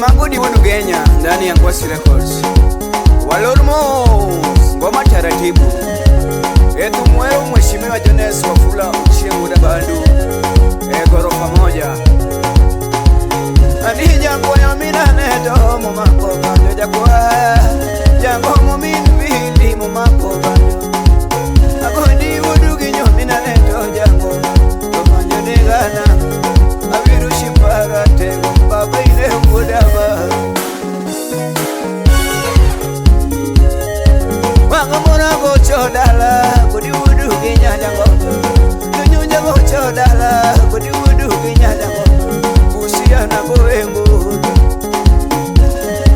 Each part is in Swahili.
Mangudi wanu Kenya ndani ya Ngwasi Records. Walormos ngoma taratibu. Etu mweo mheshimiwa Jones Wafula uchie muda bandu. Gorofa moja. Ani jango ya mina neto mumako kanyo jakwa. Jango mumini vili mumako kanyo. Akoni wudu kinyo mina neto jango. Tomanyo negana. Abiru shimpara tengo baba ile mudaba. Wangamona gocho dala kudi wudu kinya jango. Tunyunja gocho dala kudi wudu kinya jango. Busia na goengo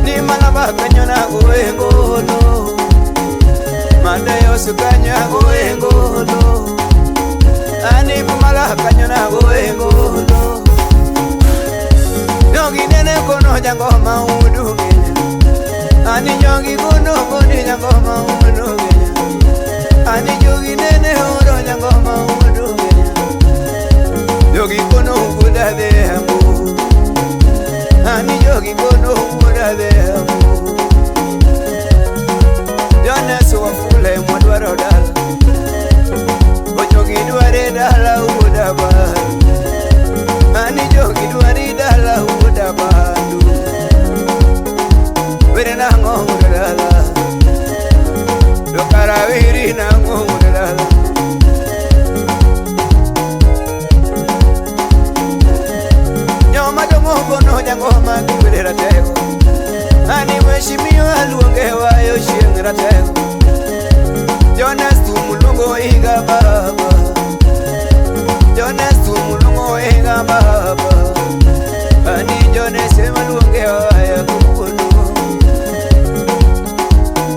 ni malaba kanyo na goengo no. Mandayo sukanya goengo no. Ani kumala kanyo na goengo no. Nyongi nene kono jango maudu Kenya. Ani nyongi kono kodi jango maudu Kenya. Ani jogi nene horo jango maudu Kenya. Jogi kono kuda de hambu. Ani jogi kono kuda de hambu. Jones Wafula mwadwaro dala. Ojogi dware dala udaba. Ani jogi dware dala udaba. Were na ngongu dala. Dokara wiri na ngongu dala. Nyoma dongo kono jango maki were tego. Ani mheshimiwa luongewa yo shingra tego. Jones tumulungo iga baba. Jones tumulungo iga baba. Ani Jones maluongewa ya kukuno.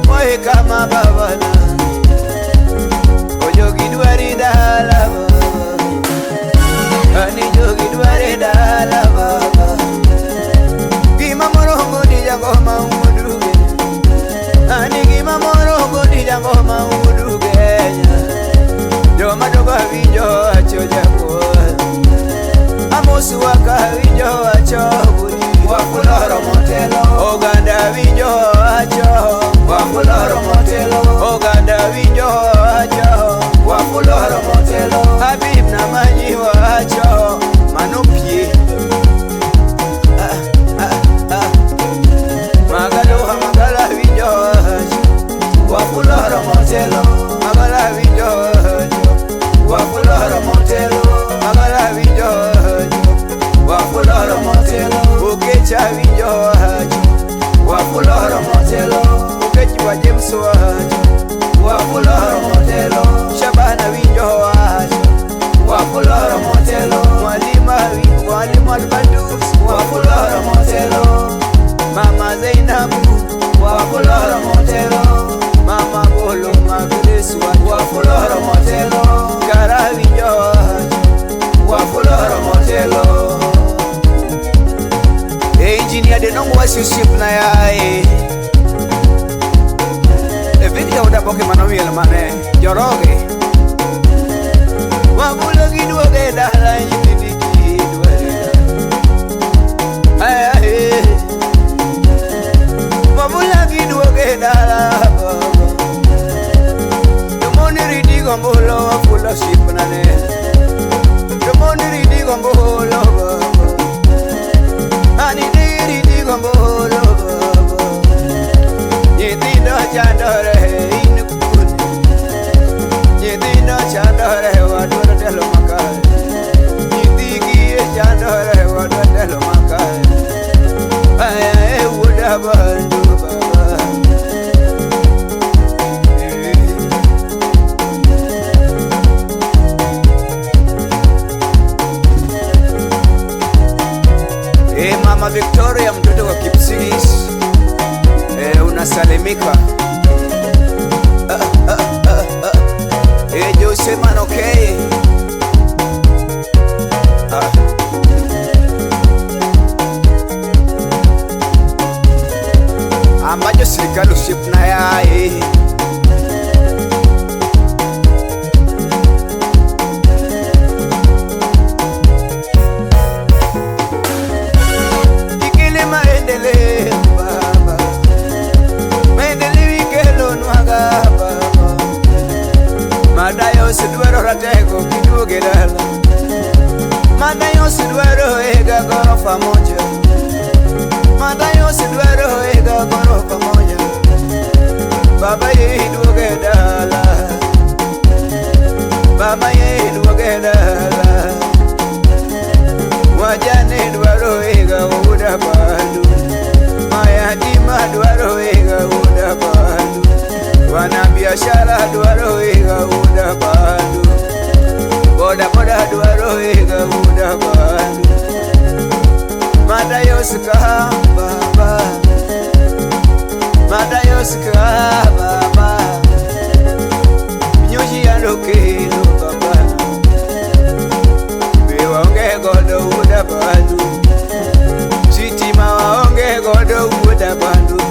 Moe kama baba na. Ojogi dwari dala baba. Ani jogi dwari dala baba. Gima morongo di jango maudu Kenya. Ani gima morongo di jango maudu Kenya. Joma dogo vinjo acho jango. Amosu waka vinjo acho budi. Wafula motelo. Oganda vinjo acho. Wafula motelo. Oganda vinjo acho. Wafula motelo. Habib na manyi acho. Manopie. Magala vinjo acho. Wafula motelo. Magala vinjo acho. Wafula motelo. Magala vinjo acho. Wafula motelo. Ukecha vinjo acho. Wafula motelo. Ukechi wa James acho. Wafula motelo. Shabana vinjo acho. Wafula motelo. Mwalimu Albandus. Wafula motelo. Mama Zainabu. Wafula motelo. Mama Bolo Magresu. Wafula motelo. Kara vinjo acho. Wafula motelo. Engineer de nongo wasiship na yae. Video udapoke manomiyel mane joroge. Wabulo giduoge dala yididi kidware. Ay. Wabulo giduoge dala baba. Domoni ridi gombolo wabulo ship na ne. Domoni ridi gombolo baba. Ani ridi gombolo baba. Yedido chandore inukuni. Yedido chandore wadoro delo makale. Yedigi chandore wadoro delo makale. Aya wuda bandu baba. Mama Victoria mtoto wa Kipsigis. Unasalimika. Jose man okay. Ambacho serikali uship na yae. Ikili maendeleo Matayosi dwaro ega gorofa moja. Matayosi dwaro ega gorofa moja. Baba ye duoge dala. Baba ye duoge dala. Wajane dwaro ega uda bandu. Maya dima dwaro ega uda bandu. Wana biashara dwaro ega uda bandu. Boda boda dwaro ega uda bandu. Matayosi baba. Matayosi baba. Nyoshi yanokelo baba. Bewaonge godo uda bandu. Chitima waonge godo uda bandu.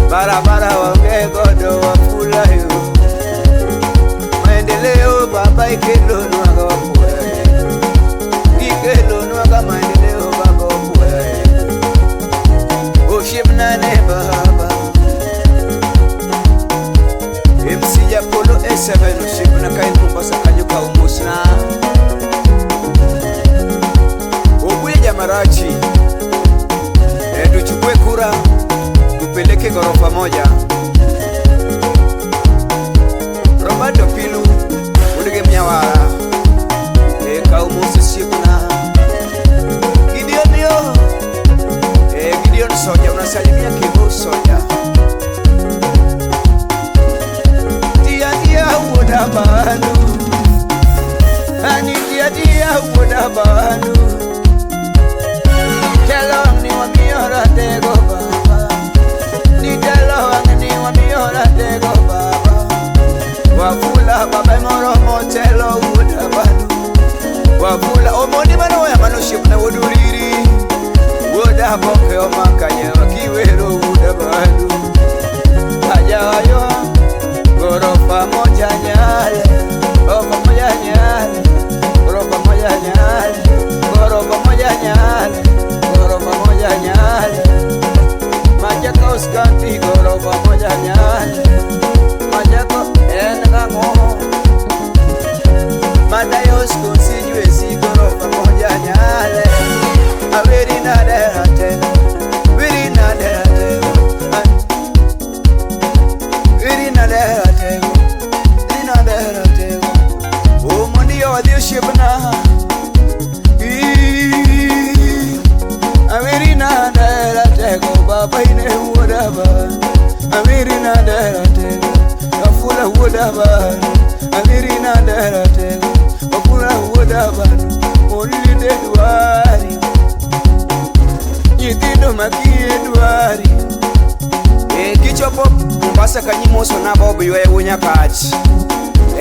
Barabara waonge godo wafulayo. Maendeleo baba ikelo nwaga wafulayo. Ikelo nwaga maendeleo baba wafulayo. Oshimnane baba. MC Apollo S7 oshimna kai Mombasa kanyuka umusna. Obuye Jamarachi. Tuchukue kura tupeleke gorofa moja. Roberto Pilu ulige Mnyawara Kaumusi Shibna Gideon yo Gideon Soja unasalimia Kibu Soja. Dia uda bandu. Ani dia uda bandu. Telo ni wamiora tego baba. Ni telo ni wamiora tego baba. Wafula baba moro motelo uda bandu. Wafula omoni mano ya manoship na wuduriri. Uda boke omakanye wakiwero uda bandu. Ajayo gorofa moja nyale. Gorofa moja nyale. Gorofa moja nyale. Gorofa moja nyale. Gorofa moja nyale. Majako uskanti gorofa moja nyale. Majako engango. Matayos kusijwe si gorofa moja nyale. Aweri na derate. Wiri na derate. Wiri na derate. Wiri na derate. Omondiyo wadio shibna. Amirina dera tego baba ine wudaba. Amirina dera tego afula wudaba. Amirina dera tego afula wudaba. Olide duari Yitido makie duari. Kichopo Mombasa kanyimoso na bobo yoye unya kachi.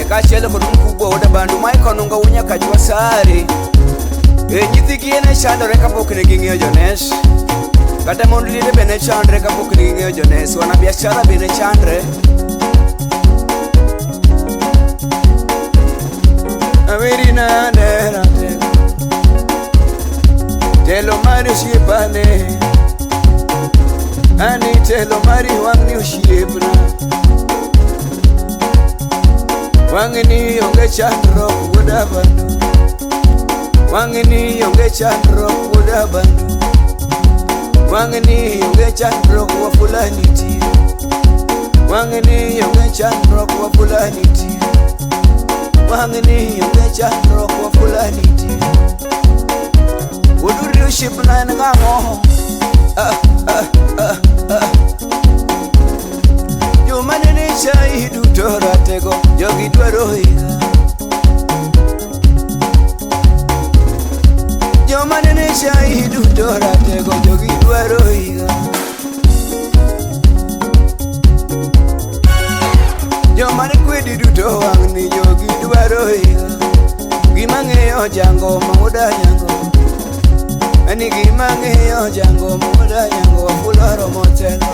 Kachele kudu mkubwa uda bandu maiko nunga unya kachi wasari. Nyithiki ene chandore kapok neging'eyo Jones. Kata mondo lide bene chandre kapok neging'eyo Jones. Wana biashara bene chandre. Amirina dera tego telo mari ushipane. Ani telo mari wangni ushipna. Wangni yonge chandro uda bandu. Wangni yonge chandro uda bandu. Wangni yonge chandro wa fulani ti. Wangni yonge chandro wa fulani ti. Wangni yonge chandro wa fulani ti. Uduri ushipna ngango. Yo manene chai dutora tego yogi dwaro higa. Yo manene chai dutora tego yogi dwaro higa. Yo mane kwedi duto wangni yogi dwaro higa. Gimang'eyo jango mauda nyango. Ani gimang'eyo jango mauda nyango. Fuloro motelo.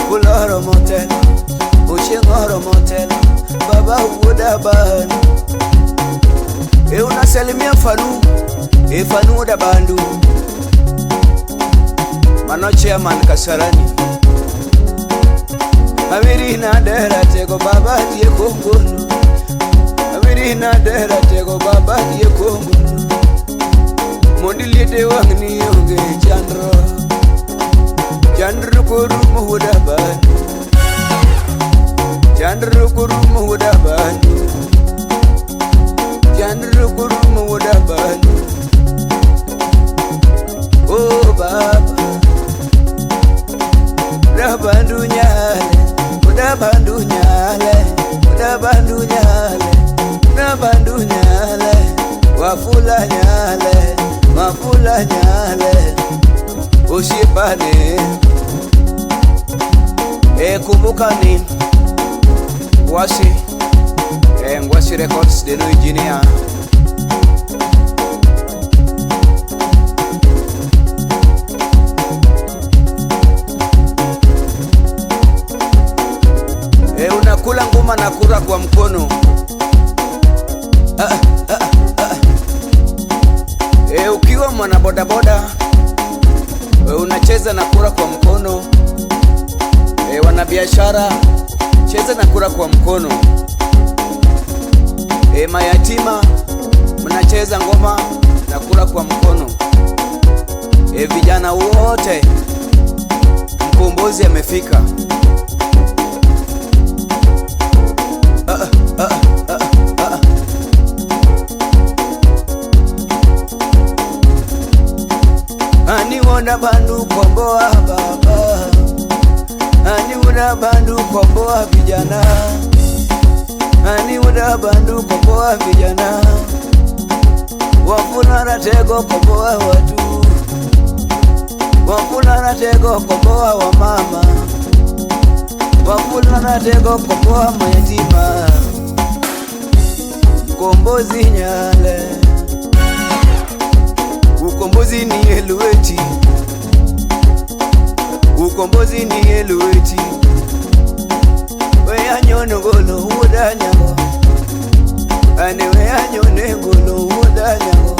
Fuloro motelo. Ushengoro motelo. Baba uda bandu. Unasalimia fanu. Fanu uda bandu. Mano chairman Kasarani. Amirina dera tego baba diye kongono. Amirina dera tego baba diye kongono. Wafula Nyale, Mafula Nyale, ushipane. Kumbuka ni Ngwashi, Ngwashi Records de no engineer. Unakula ngoma na kura kwa mkono. Ukiwa mwana boda boda, unacheza na kura kwa mkono. Wana biashara, cheza na kura kwa mkono. Mayatima, mnacheza ngoma na kura kwa mkono. Vijana wote, mkombozi amefika. Ani wona bandu komboa baba, ani wona bandu komboa vijana, ani wona bandu komboa vijana. Wafula Ratego komboa watu, Wafula Ratego komboa wamama, Wafula Ratego komboa mayatima. Ukombozi Nyale, ukombozi ni Elueti, ukombozi ni Elueti. Weya nyono ngolo uda nyango, ani weya nyone ngolo uda nyango,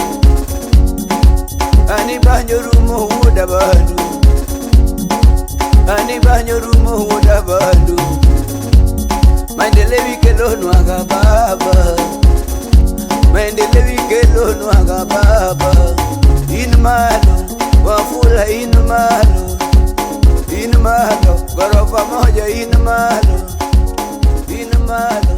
ani banyorumo uda bandu, ani banyorumo uda bandu. Maendelewi kelo nwaga baba, maendelewi kelo nwaga baba. Inumalo, Wafula inumalo, inumalo, gorofa moja inumalo, inumalo.